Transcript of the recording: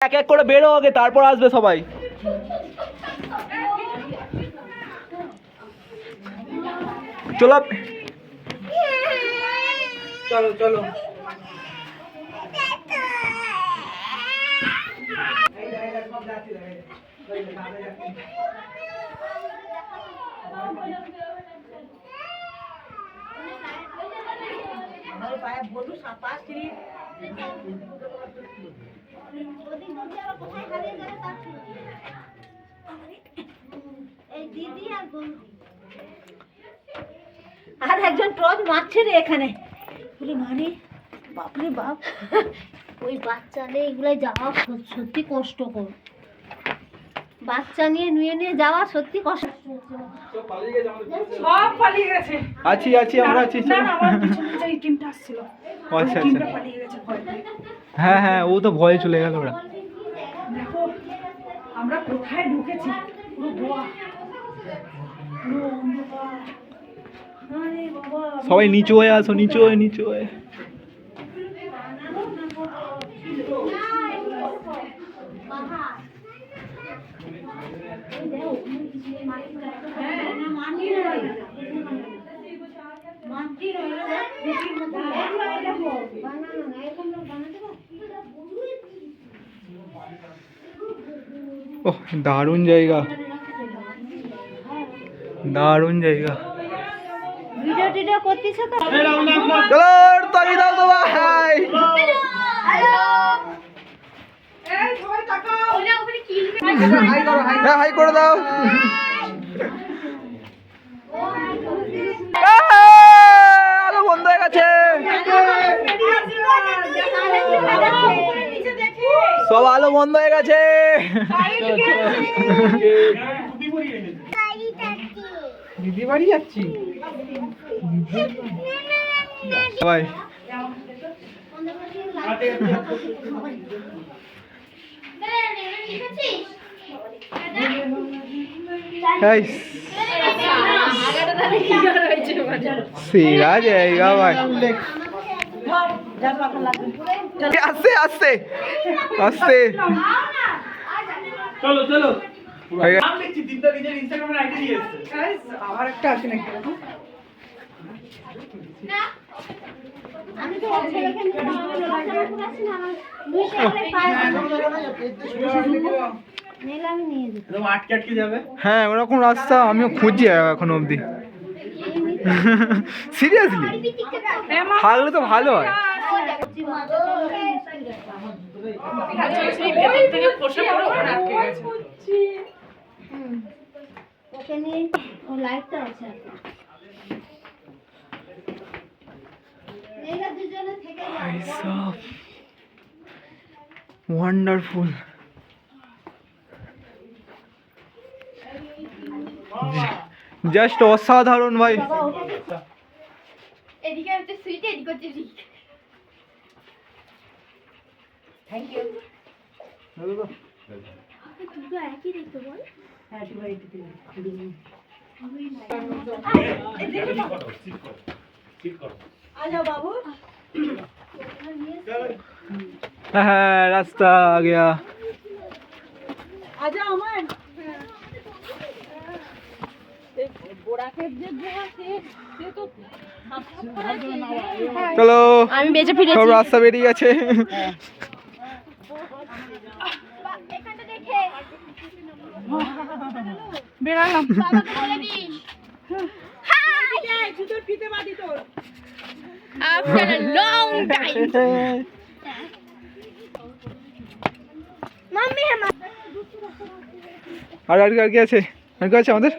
এক এক করে বেরো আগে, তারপর আসবে সবাই। চলো চলো চলো। আর একজন ট্রচ মারছে রে এখানে, বলে মানে বাপরে বাপ, ওই বাচ্চা নিয়ে এগুলো যাওয়া সত্যি কষ্টকর। বাচ্চা নিয়ে নিয়ে যাওয়া সত্যি কষ্ট। সব পালিয়ে গেছে। আছি আছি আমরা আছি। না না, আমার পিছনে যে টিমটা আসছিল, আচ্ছা টিমটা আচ্ছা। পালিয়ে গেছে ভয় পেয়ে। হ্যাঁ হ্যাঁ, ও তো ভয়ে চলে গেল। ওরা দেখো আমরা কোথায় ঢুকেছি, পুরো গোয়া, পুরো অন্ধকার। আরে বাবা, সবাই নিচু হয়ে আসো, নিচু হয়ে নিচু হয়ে। ওহ, দারুণ জায়গা, দারুণ জায়গা। ভিডিও টিডিও করতেছ তো? চলো তালি দাও তো ভাই। এই সবাই তাকাও। হ্যাঁ, হাই করে দাও। আলো বন্ধ হয়ে গেছে, সব আলো বন্ধ হয়ে গেছে। দিদি বাড়ি যাচ্ছি সবাই। সেরা জায়গা ভাই। আস্তে আস্তে আস্তে। চলো চলো। হয়ে গেছে। নাম লিখছি, দিনটা নিজের ইনস্টাগ্রামের আইডি দিয়ে এসেছে। গাইস আবার একটা আসে নাকি দেখো। আমি তো ছেলেকে নিয়ে আসি না, আমার দুই ছেলে পায় মেলা আমি নিয়ে যেতে। একদম আটকে আটকে যাবে। হ্যাঁ, ওরকম রাস্তা আমিও খুঁজি এখনো অবধি। সিরিয়াসলি থাকলে তো ভালো হয়। সেই ভেতর থেকে খসে পড়ে ওখানে আটকে গেছে। ওকে নিয়ে ও লাইটটা আছে এখন। এরা দুজনে থেকে সব ওয়ান্ডারফুল। জাস্ট অসাধারণ ভাই। এদিকে হচ্ছে সুইট, এদিকে হচ্ছে রিক। Thank you. দুটো একই দেখতে বল। হ্যাঁ দুটো এই দিকে। আজা বাবু। হ্যাঁ, রাস্তা আ গয়া। আজা আমার চলো, আমি বেঁচে ফিরেছি। সব রাস্তা বেরিয়ে গেছে। এখানটা দেখে বেরালাম। বাবাকে বলে দিস হাই জুতোর ফিতে বাঁধি তোর। After a long time. Mummy আর আর কি আছে? আর কি আছে আমাদের?